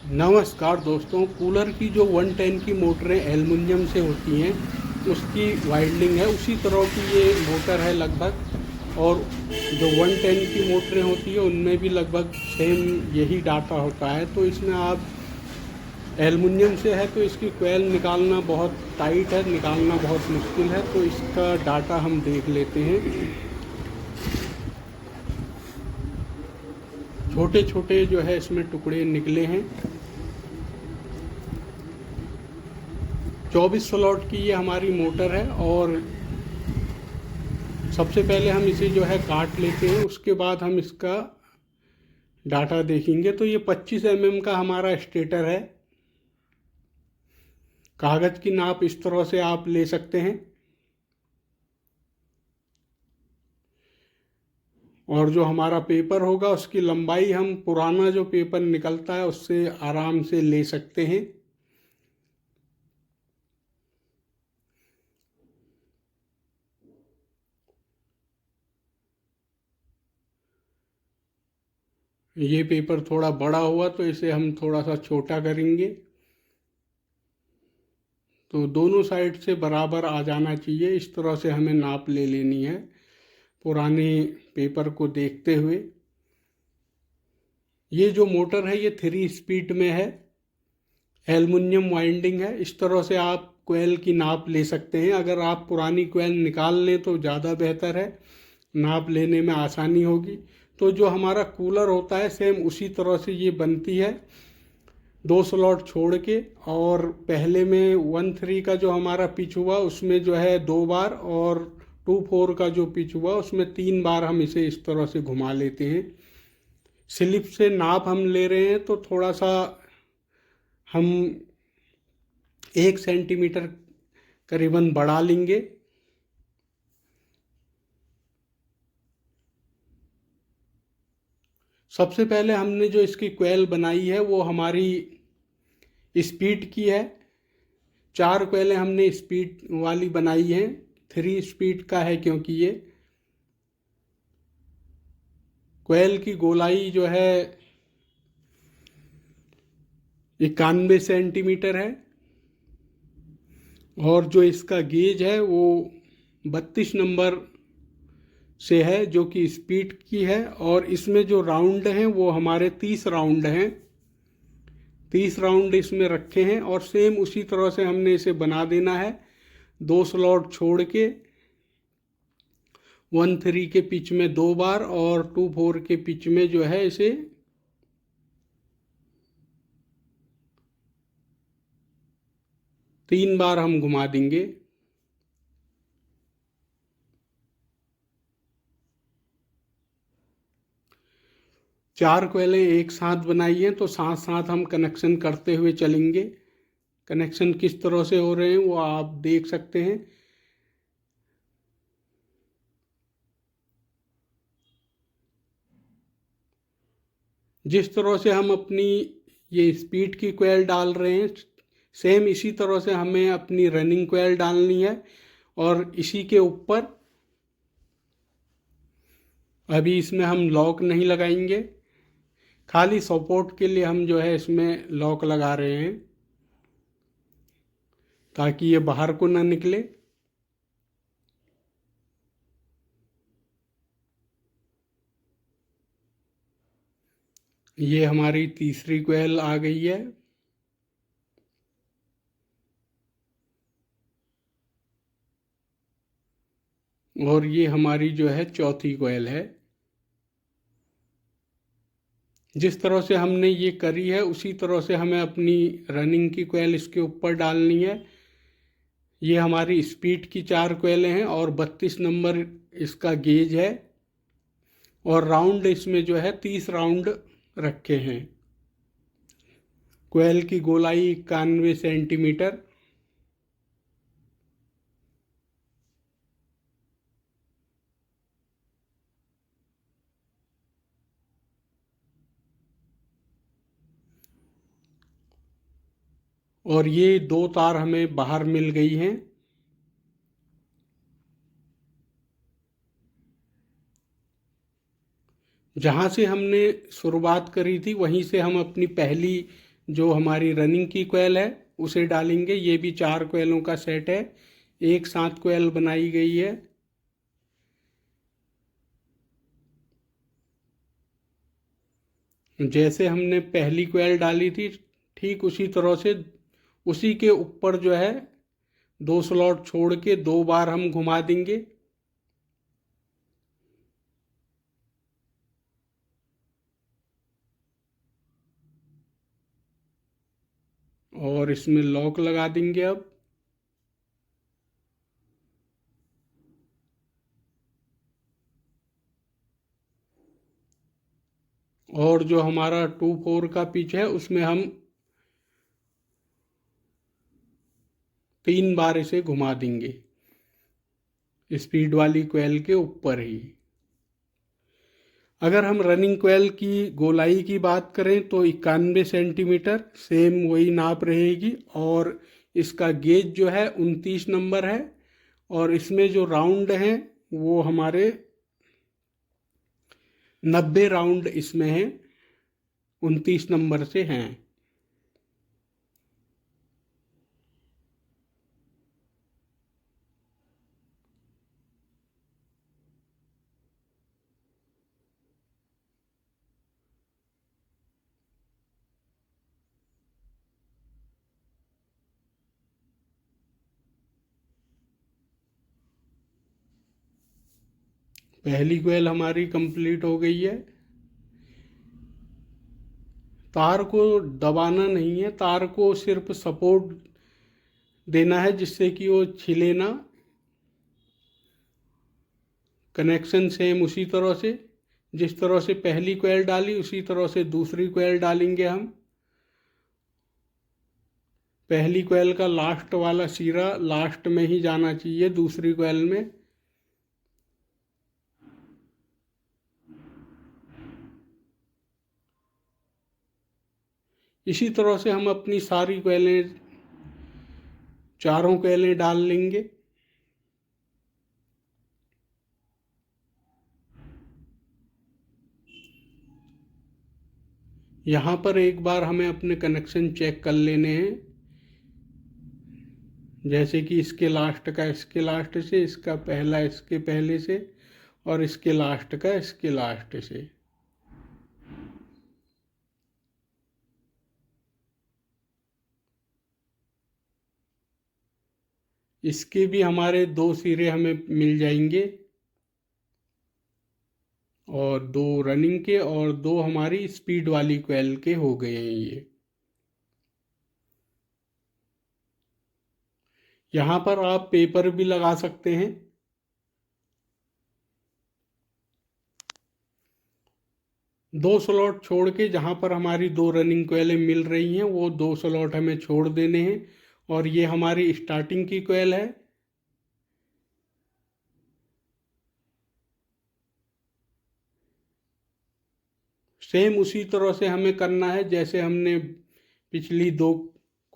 नमस्कार दोस्तों। कूलर की जो 110 की मोटरें एल्युमिनियम से होती हैं उसकी वाइंडिंग है, उसी तरह की ये मोटर है लगभग। और जो 110 की मोटरें होती हैं उनमें भी लगभग सेम यही डाटा होता है। तो इसमें आप एल्युमिनियम से है तो इसकी कोयल निकालना बहुत टाइट है, निकालना बहुत मुश्किल है। तो इसका डाटा हम देख लेते हैं। छोटे छोटे जो है इसमें टुकड़े निकले हैं। 24 स्लॉट की ये हमारी मोटर है। और सबसे पहले हम इसे जो है काट लेते हैं, उसके बाद हम इसका डाटा देखेंगे। तो ये 25 mm का हमारा स्टेटर है। कागज़ की नाप इस तरह से आप ले सकते हैं। और जो हमारा पेपर होगा उसकी लंबाई हम पुराना जो पेपर निकलता है उससे आराम से ले सकते हैं। ये पेपर थोड़ा बड़ा हुआ तो इसे हम थोड़ा सा छोटा करेंगे। तो दोनों साइड से बराबर आ जाना चाहिए, इस तरह से हमें नाप ले लेनी है पुराने पेपर को देखते हुए। ये जो मोटर है ये 3 स्पीड में है, एल्युमिनियम वाइंडिंग है। इस तरह से आप कोयल की नाप ले सकते हैं। अगर आप पुरानी कोयल निकाल लें तो ज़्यादा बेहतर है, नाप लेने में आसानी होगी। तो जो हमारा कूलर होता है सेम उसी तरह से ये बनती है, 2 स्लॉट छोड़ के। और पहले में 1-3 का जो हमारा पिच हुआ उसमें जो है 2 बार, और 2-4 का जो पिच हुआ उसमें 3 बार हम इसे इस तरह से घुमा लेते हैं। स्लिप से नाप हम ले रहे हैं तो थोड़ा सा हम 1 सेंटीमीटर करीबन बढ़ा लेंगे। सबसे पहले हमने जो इसकी कोयल बनाई है वो हमारी स्पीड की है। 4 कोयलें हमने स्पीड वाली बनाई हैं। 3 स्पीड का है क्योंकि ये कोयल की गोलाई जो है 91 सेंटीमीटर है। और जो इसका गेज है वो 32 नंबर से है जो कि स्पीड की है। और इसमें जो राउंड हैं वो हमारे 30 राउंड हैं, 30 राउंड इसमें रखे हैं। और सेम उसी तरह से हमने इसे बना देना है, 2 स्लॉट छोड़ के 1-3 के पिच में 2 बार और 2-4 के पिच में जो है इसे 3 बार हम घुमा देंगे। चार कोयलें एक साथ बनाई हैं तो साथ साथ हम कनेक्शन करते हुए चलेंगे। कनेक्शन किस तरह से हो रहे हैं वो आप देख सकते हैं। जिस तरह से हम अपनी ये स्पीड की कोयल डाल रहे हैं सेम इसी तरह से हमें अपनी रनिंग कोयल डालनी है। और इसी के ऊपर अभी इसमें हम लॉक नहीं लगाएंगे, खाली सपोर्ट के लिए हम जो है इसमें लॉक लगा रहे हैं ताकि ये बाहर को ना निकले। ये हमारी तीसरी कोयल आ गई है। और ये हमारी जो है चौथी कोयल है। जिस तरह से हमने ये करी है उसी तरह से हमें अपनी रनिंग की कोयल इसके ऊपर डालनी है। ये हमारी स्पीड की 4 कोयलें हैं और 32 नंबर इसका गेज है। और राउंड इसमें जो है 30 राउंड रखे हैं। कोयल की गोलाई 91 सेंटीमीटर। और ये 2 तार हमें बाहर मिल गई हैं। जहाँ से हमने शुरुआत करी थी वहीं से हम अपनी पहली जो हमारी रनिंग की कोयल है उसे डालेंगे। ये भी 4 कोयलों का सेट है, एक साथ कोयल बनाई गई है। जैसे हमने पहली कोयल डाली थी ठीक उसी तरह से उसी के ऊपर जो है 2 स्लॉट छोड़ के 2 बार हम घुमा देंगे। और इसमें लॉक लगा देंगे अब। और जो हमारा 2-4 का पिच है उसमें हम 3 बार इसे घुमा देंगे स्पीड वाली कोयल के ऊपर ही। अगर हम रनिंग कोयल की गोलाई की बात करें तो 91 सेंटीमीटर सेम वही नाप रहेगी। और इसका गेज जो है 29 नंबर है। और इसमें जो राउंड हैं वो हमारे 90 राउंड इसमें हैं, 29 नंबर से हैं। पहली कोयल हमारी कंप्लीट हो गई है। तार को दबाना नहीं है, तार को सिर्फ सपोर्ट देना है जिससे कि वो छिले ना। कनेक्शन सेम उसी तरह से जिस तरह से पहली कोयल डाली उसी तरह से दूसरी कोयल डालेंगे हम। पहली कोयल का लास्ट वाला सिरा लास्ट में ही जाना चाहिए दूसरी कोयल में। इसी तरह से हम अपनी सारी कोयलें 4 कोयलें डाल लेंगे। यहाँ पर एक बार हमें अपने कनेक्शन चेक कर लेने हैं। जैसे कि इसके लास्ट का इसके लास्ट से, इसका पहला इसके पहले से और इसके लास्ट का इसके लास्ट से। इसके भी हमारे 2 सिरे हमें मिल जाएंगे और 2 रनिंग के और 2 हमारी स्पीड वाली कोयल के हो गए हैं ये। यहाँ पर आप पेपर भी लगा सकते हैं। दो स्लॉट छोड़ के जहाँ पर हमारी 2 रनिंग कोयलें मिल रही हैं वो 2 स्लॉट हमें छोड़ देने हैं। और ये हमारी स्टार्टिंग की कोयल है। सेम उसी तरह से हमें करना है जैसे हमने पिछली 2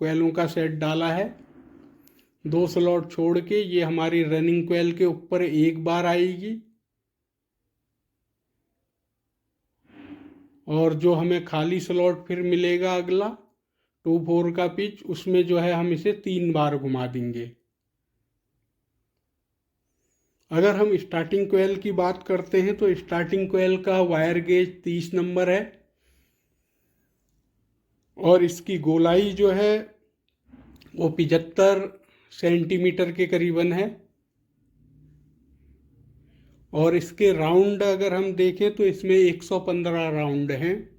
कोयलों का सेट डाला है। 2 स्लॉट छोड़ के ये हमारी रनिंग कोयल के ऊपर एक बार आएगी। और जो हमें खाली स्लॉट फिर मिलेगा अगला 2-4 का पिच, उसमें जो है हम इसे 3 बार घुमा देंगे। अगर हम स्टार्टिंग कोयल की बात करते हैं तो स्टार्टिंग कोयल का वायर गेज 30 नंबर है। और इसकी गोलाई जो है वो 75 सेंटीमीटर के करीबन है। और इसके राउंड अगर हम देखें तो इसमें 115 राउंड हैं।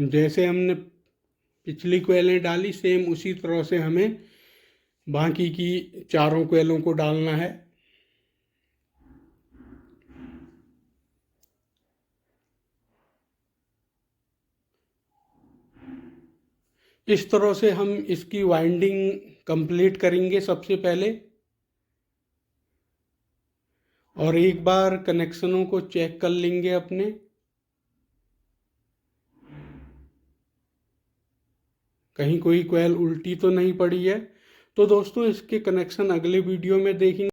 जैसे हमने पिछली कोयलें डाली सेम उसी तरह से हमें बाकी की 4 कोयलों को डालना है। इस तरह से हम इसकी वाइंडिंग कंप्लीट करेंगे सबसे पहले। और एक बार कनेक्शनों को चेक कर लेंगे अपने। कहीं कोई कोयल उल्टी तो नहीं पड़ी है। तो दोस्तों इसके कनेक्शन अगले वीडियो में देखेंगे।